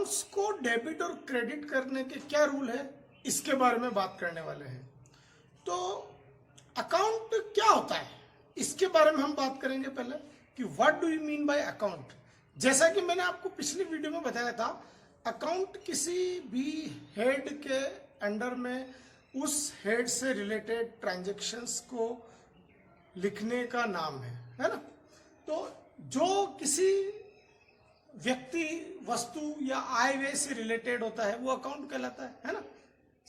Accounts को debit और credit करने के क्या रूल है, इसके बारे में बात करने वाले हैं। तो अकाउंट क्या होता है, इसके बारे में हम बात करेंगे पहले कि what do you mean by account. जैसा कि मैंने आपको पिछली वीडियो में बताया था, अकाउंट किसी भी हेड के अंडर में उस हेड से रिलेटेड ट्रांजैक्शंस को लिखने का नाम है ना। तो जो किसी व्यक्ति, वस्तु या आय व्यय से रिलेटेड होता है वो अकाउंट कहलाता है ना।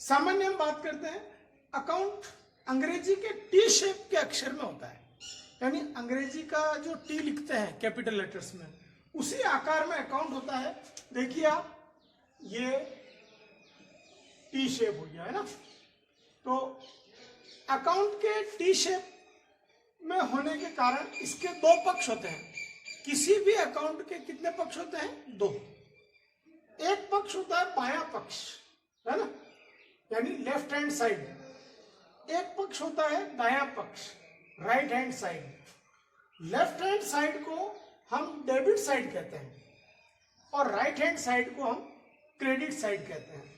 सामान्य हम बात करते हैं, अकाउंट अंग्रेजी के टी शेप के अक्षर में होता है, यानी अंग्रेजी का जो टी लिखते हैं कैपिटल लेटर्स में, उसी आकार में अकाउंट होता है। देखिए आप, ये टी शेप हो गया है ना। तो अकाउंट के टी शेप में होने के कारण इसके दो पक्ष होते हैं। किसी भी अकाउंट के कितने पक्ष होते हैं? दो। एक पक्ष होता है बायां पक्ष, है ना, यानी लेफ्ट हैंड साइड। एक पक्ष होता है दायां पक्ष, right hand side. Left hand side को हम डेबिट साइड कहते हैं और राइट हैंड साइड को हम क्रेडिट साइड कहते हैं।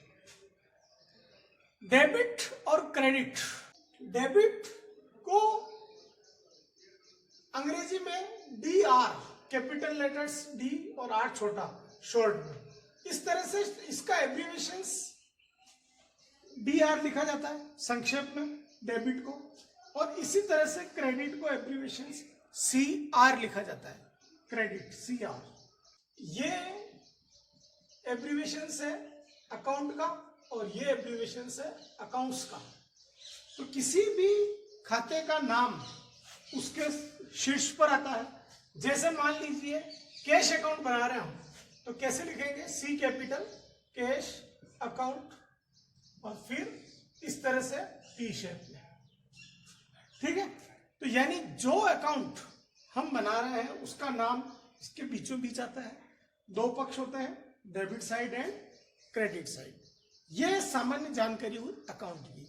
डेबिट और क्रेडिट, डेबिट को अंग्रेजी में D R, capital letters D और आर छोटा, शॉर्ट में, इस तरह से इसका एब्रिविएशंस डी आर लिखा जाता है संक्षेप में डेबिट को, और इसी तरह से क्रेडिट को एब्रिविएशंस सी आर लिखा जाता है, क्रेडिट सी आर। ये एब्रिविएशंस है अकाउंट का और ये एब्रिविएशंस है अकाउंट्स का। तो किसी भी खाते का नाम उसके शीर्ष पर आता है। जैसे मान लीजिए कैश अकाउंट बना रहे हम, तो कैसे लिखेंगे? सी कैपिटल कैश अकाउंट और फिर इस तरह से टी शेप में, ठीक है। तो यानी जो अकाउंट हम बना रहे हैं उसका नाम इसके बीचों बीच आता है। दो पक्ष होते हैं, debit side and credit side. यह सामान्य जानकारी हुई अकाउंट की।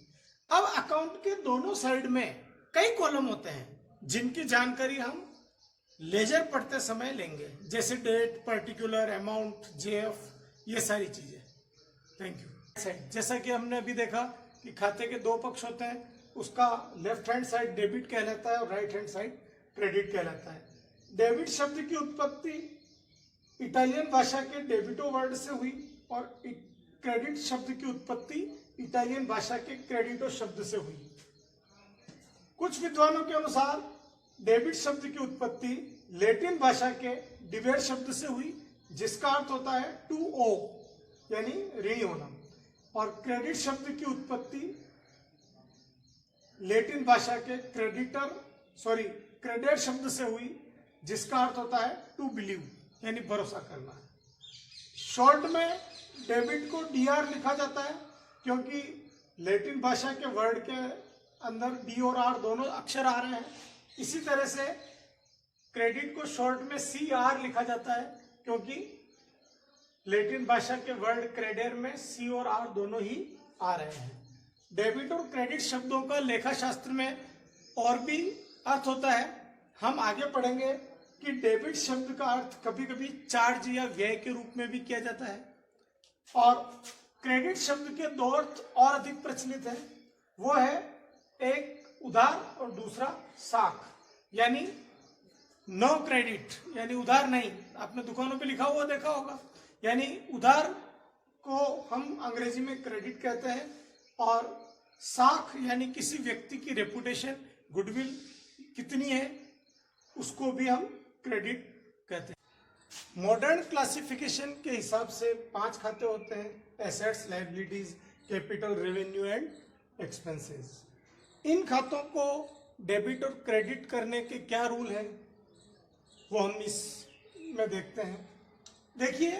अब अकाउंट के दोनों साइड में कई कॉलम होते हैं जिनकी जानकारी हम लेजर पढ़ते समय लेंगे, जैसे डेट, पर्टिकुलर, अमाउंट, जेएफ, ये सारी चीजें। Thank you. जैसा कि हमने अभी देखा कि खाते के दो पक्ष होते हैं, उसका लेफ्ट हैंड साइड डेबिट कहलाता है और राइट हैंड साइड क्रेडिट कहलाता है। डेबिट शब्द की उत्पत्ति इटालियन भाषा के डेबिटो वर्ड से हुई और क्रेडिट शब्द की उत्पत्ति इटालियन भाषा के क्रेडिटो शब्द से हुई। कुछ विद्वानों के अनुसार डेबिट शब्द की उत्पत्ति लैटिन भाषा के डिवेर शब्द से हुई, जिसका अर्थ होता है टू ओ, यानी ऋणी होना, और क्रेडिट शब्द की उत्पत्ति लैटिन भाषा के क्रेडेट शब्द से हुई, जिसका अर्थ होता है टू बिलीव, यानी भरोसा करना। शॉर्ट में डेबिट को डीआर लिखा जाता है क्योंकि लैटिन भाषा के वर्ड के अंदर डी और आर दोनों अक्षर आ रहे हैं। इसी तरह से क्रेडिट को शॉर्ट में सी आर लिखा जाता है क्योंकि लैटिन भाषा के वर्ड क्रेडेर में सी और आर दोनों ही आ रहे हैं। डेबिट और क्रेडिट शब्दों का लेखा शास्त्र में और भी अर्थ होता है। हम आगे पढ़ेंगे कि डेबिट शब्द का अर्थ कभी कभी चार्ज या व्यय के रूप में भी किया जाता है, और क्रेडिट शब्द के दो अर्थ और अधिक प्रचलित है। वो है एक उधार और दूसरा साख, यानी नो क्रेडिट, यानी उधार नहीं। आपने दुकानों पे लिखा हुआ देखा होगा, यानी उधार को हम अंग्रेजी में क्रेडिट कहते हैं, और साख यानी किसी व्यक्ति की रेपुटेशन, गुडविल कितनी है, उसको भी हम क्रेडिट कहते हैं। मॉडर्न क्लासिफिकेशन के हिसाब से 5 खाते होते हैं: assets, liabilities, capital, revenue and expenses. इन खातों को डेबिट और क्रेडिट करने के क्या रूल हैं, वो हम इसमें देखते हैं। देखिए,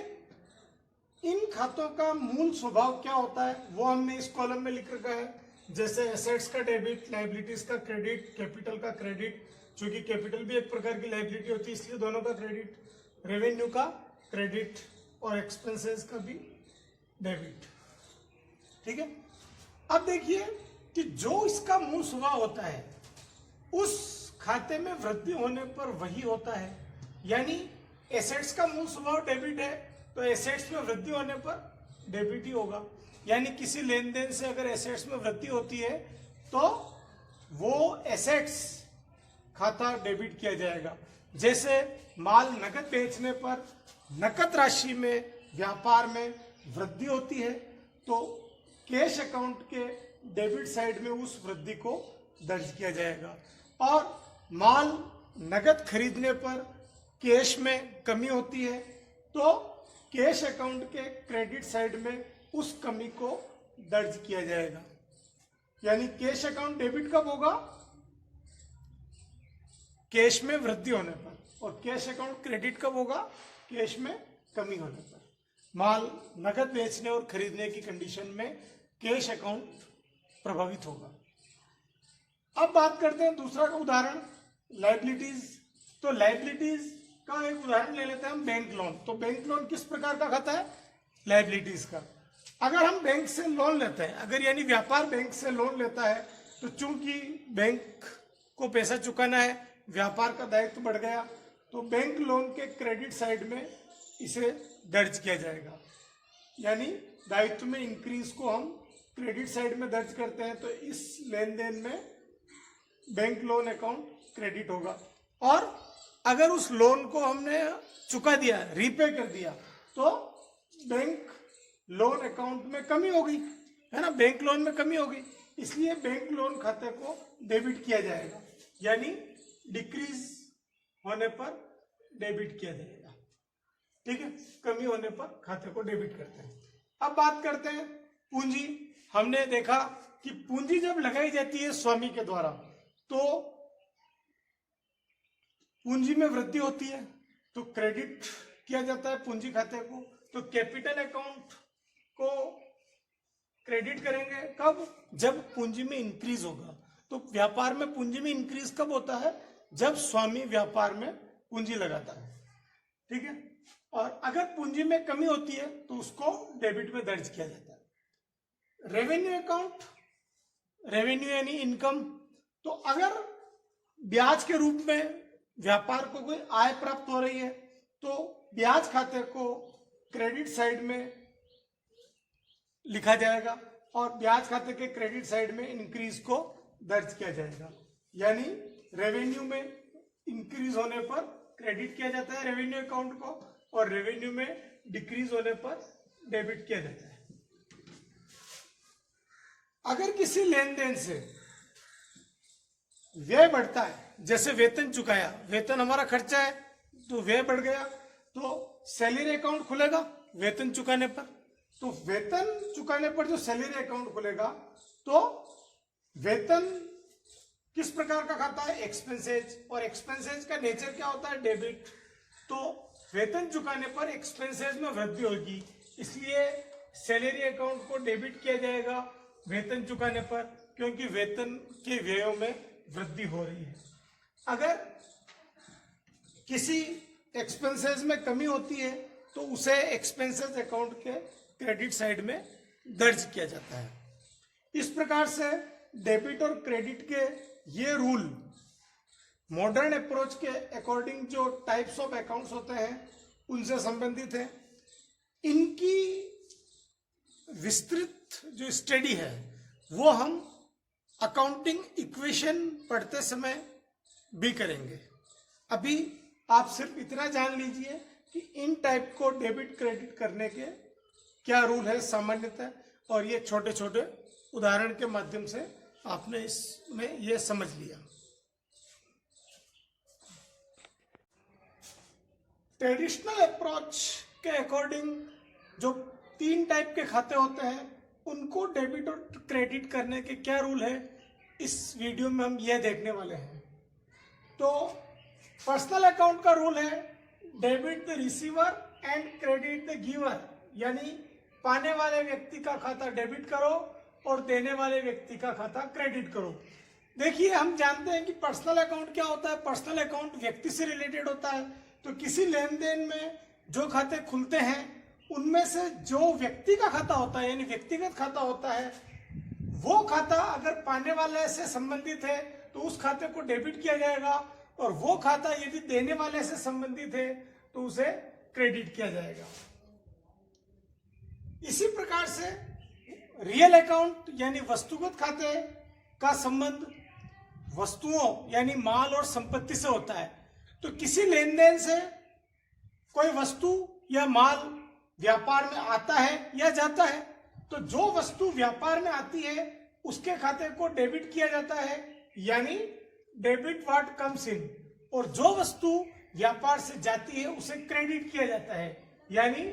इन खातों का मूल स्वभाव क्या होता है वो हमने इस कॉलम में लिख रखा है। जैसे एसेट्स का डेबिट, लायबिलिटीज का क्रेडिट, कैपिटल का क्रेडिट, चूंकि कैपिटल भी एक प्रकार की लायबिलिटी होती है इसलिए दोनों का क्रेडिट, रेवेन्यू का क्रेडिट और एक्सपेंसेस का भी डेबिट, ठीक है। अब देखिए कि जो इसका मूल स्वभाव होता है उस खाते में वृद्धि होने पर वही होता है। यानी एसेट्स का मूल स्वभाव डेबिट है तो एसेट्स में वृद्धि होने पर डेबिट ही होगा। यानी किसी लेन देन से अगर एसेट्स में वृद्धि होती है तो वो एसेट्स खाता डेबिट किया जाएगा। जैसे माल नकद बेचने पर नकद राशि में व्यापार में वृद्धि होती है तो कैश अकाउंट के डेबिट साइड में उस वृद्धि को दर्ज किया जाएगा। और माल नकद खरीदने पर कैश में कमी होती है तो कैश अकाउंट के क्रेडिट साइड में उस कमी को दर्ज किया जाएगा। यानी कैश अकाउंट डेबिट कब होगा? कैश में वृद्धि होने पर। और कैश अकाउंट क्रेडिट कब होगा? कैश में कमी होने पर। माल नकद बेचने और खरीदने की कंडीशन में कैश अकाउंट प्रभावित होगा। अब बात करते हैं दूसरा उदाहरण, लायबिलिटीज। तो लायबिलिटीज का एक उदाहरण ले लेते हैं हम, बैंक लोन। तो बैंक लोन किस प्रकार का खाता है? लायबिलिटीज का। अगर हम बैंक से लोन लेते हैं, अगर यानी व्यापार बैंक से लोन लेता है तो चूंकि बैंक को पैसा चुकाना है, व्यापार का दायित्व बढ़ गया, तो बैंक लोन के क्रेडिट साइड में इसे दर्ज किया जाएगा। यानी दायित्व में इंक्रीज को हम क्रेडिट साइड में दर्ज करते हैं तो इस लेन देन में बैंक लोन अकाउंट क्रेडिट होगा। और अगर उस लोन को हमने चुका दिया, रीपे कर दिया, तो बैंक लोन अकाउंट में कमी होगी, है ना, बैंक लोन में कमी होगी, इसलिए बैंक लोन खाते को डेबिट किया जाएगा। यानी डिक्रीज होने पर डेबिट किया जाएगा। ठीक है, कमी होने पर खाते को डेबिट करते हैं। अब बात करते हैं पूंजी। हमने देखा कि पूंजी जब लगाई जाती है स्वामी के द्वारा तो पूंजी में वृद्धि होती है तो क्रेडिट किया जाता है पूंजी खाते को। तो कैपिटल अकाउंट को क्रेडिट करेंगे कब? जब पूंजी में इंक्रीज होगा। तो व्यापार में पूंजी में इंक्रीज कब होता है? जब स्वामी व्यापार में पूंजी लगाता है। ठीक है, और अगर पूंजी में कमी होती है तो उसको डेबिट में दर्ज किया जाता है। रेवेन्यू अकाउंट, रेवेन्यू यानी इनकम। तो अगर ब्याज के रूप में व्यापार को कोई आय प्राप्त हो रही है तो ब्याज खाते को क्रेडिट साइड में लिखा जाएगा और ब्याज खाते के क्रेडिट साइड में इंक्रीज को दर्ज किया जाएगा। यानी रेवेन्यू में इंक्रीज होने पर क्रेडिट किया जाता है रेवेन्यू अकाउंट को, और रेवेन्यू में डिक्रीज होने पर डेबिट किया जाता है। अगर किसी लेन देन से व्यय बढ़ता है, जैसे वेतन चुकाया, वेतन हमारा खर्चा है तो व्यय बढ़ गया, तो सैलरी अकाउंट खुलेगा वेतन चुकाने पर। तो वेतन चुकाने पर जो सैलरी अकाउंट खुलेगा तो वेतन किस प्रकार का खाता है? एक्सपेंसेज। और एक्सपेंसेज का नेचर क्या होता है? डेबिट। तो वेतन चुकाने पर एक्सपेंसेज में वृद्धि होगी, इसलिए सैलरी अकाउंट को डेबिट किया जाएगा वेतन चुकाने पर, क्योंकि वेतन के व्ययों में वृद्धि हो रही है। अगर किसी एक्सपेंसेस में कमी होती है तो उसे एक्सपेंसेस अकाउंट के क्रेडिट साइड में दर्ज किया जाता है। इस प्रकार से डेबिट और क्रेडिट के ये रूल मॉडर्न अप्रोच के अकॉर्डिंग जो टाइप्स ऑफ अकाउंट्स होते हैं उनसे संबंधित है। इनकी विस्तृत जो स्टडी है वो हम अकाउंटिंग इक्वेशन पढ़ते समय भी करेंगे। अभी आप सिर्फ इतना जान लीजिए कि इन टाइप को डेबिट क्रेडिट करने के क्या रूल है सामान्यतः, और ये छोटे छोटे उदाहरण के माध्यम से आपने इसमें ये समझ लिया। ट्रेडिशनल अप्रोच के अकॉर्डिंग जो 3 टाइप के खाते होते हैं उनको डेबिट और क्रेडिट करने के क्या रूल है, इस वीडियो में हम यह देखने वाले हैं। तो पर्सनल अकाउंट का रूल है debit the receiver and credit the giver, यानी पाने वाले व्यक्ति का खाता डेबिट करो और देने वाले व्यक्ति का खाता क्रेडिट करो। देखिए, हम जानते हैं कि पर्सनल अकाउंट क्या होता है। पर्सनल अकाउंट व्यक्ति से रिलेटेड होता है। तो किसी लेन देन में जो खाते खुलते हैं उनमें से जो व्यक्ति का खाता होता है यानी व्यक्तिगत खाता होता है, वो खाता अगर पाने वाले से संबंधित है तो उस खाते को डेबिट किया जाएगा, और वो खाता यदि देने वाले से संबंधित है तो उसे क्रेडिट किया जाएगा। इसी प्रकार से रियल अकाउंट यानी वस्तुगत खाते का संबंध वस्तुओं यानी माल और संपत्ति से होता है। तो किसी लेन देन से कोई वस्तु या माल व्यापार में आता है या जाता है, तो जो वस्तु व्यापार में आती है उसके खाते को डेबिट किया जाता है, यानी डेबिट व्हाट कम्स इन, और जो वस्तु व्यापार से जाती है उसे क्रेडिट किया जाता है, यानी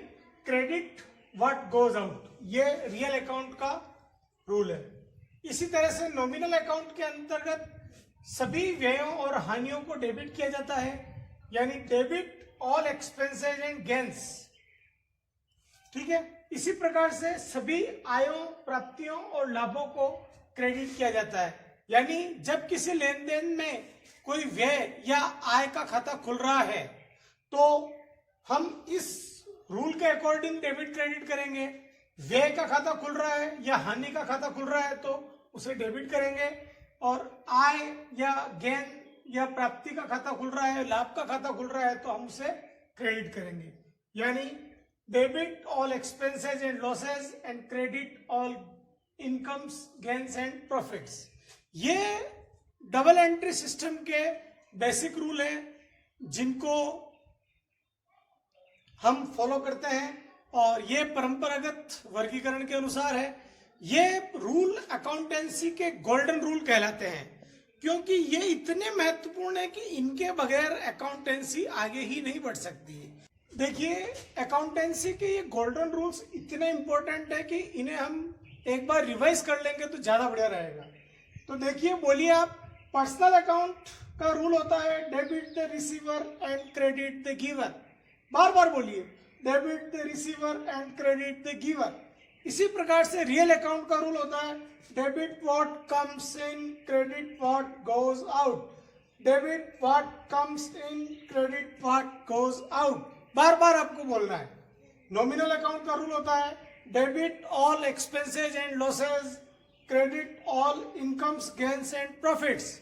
क्रेडिट व्हाट गोज आउट। ये रियल अकाउंट का रूल है। इसी तरह से नॉमिनल अकाउंट के अंतर्गत सभी व्ययों और हानियों को डेबिट किया जाता है, यानी debit all expenses and gains. ठीक है। इसी प्रकार से सभी आयों, प्राप्तियों और लाभों को क्रेडिट किया जाता है, यानी जब किसी लेन देन में कोई व्यय या आय का खाता खुल रहा है तो हम इस रूल के अकॉर्डिंग डेबिट क्रेडिट करेंगे। व्यय का खाता खुल रहा है या हानि का खाता खुल रहा है तो उसे डेबिट करेंगे, और आय या गेन या प्राप्ति का खाता खुल रहा है, लाभ का खाता खुल रहा है तो हम उसे क्रेडिट करेंगे, यानी debit all expenses and losses and credit all incomes, gains and profits. ये डबल एंट्री सिस्टम के बेसिक रूल हैं जिनको हम फॉलो करते हैं, और ये परंपरागत वर्गीकरण के अनुसार है। ये रूल अकाउंटेंसी के गोल्डन रूल कहलाते हैं, क्योंकि ये इतने महत्वपूर्ण है कि इनके बगैर अकाउंटेंसी आगे ही नहीं बढ़ सकती है। देखिए, अकाउंटेंसी के ये गोल्डन रूल्स इतने इंपॉर्टेंट है कि इन्हें हम एक बार रिवाइज कर लेंगे तो ज्यादा बढ़िया रहेगा। तो देखिए, बोलिए आप। पर्सनल अकाउंट का रूल होता है debit the receiver and credit the giver. बार बार बोलिए, debit the receiver and credit the giver. इसी प्रकार से रियल अकाउंट का रूल होता है debit what comes in, credit what goes out. Debit what comes in, credit what goes out. बार बार आपको बोलना है। नॉमिनल अकाउंट का रूल होता है debit all expenses and losses, credit all incomes, gains and profits.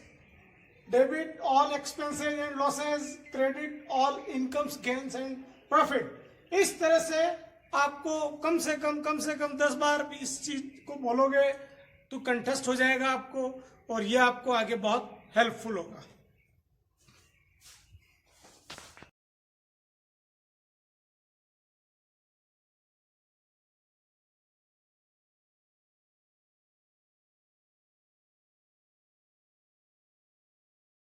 Debit all expenses and losses, credit all incomes, gains and profit. इस तरह से आपको कम से कम 10 बार भी इस चीज को बोलोगे तो कंठस्थ हो जाएगा आपको, और ये आपको आगे बहुत हेल्पफुल होगा।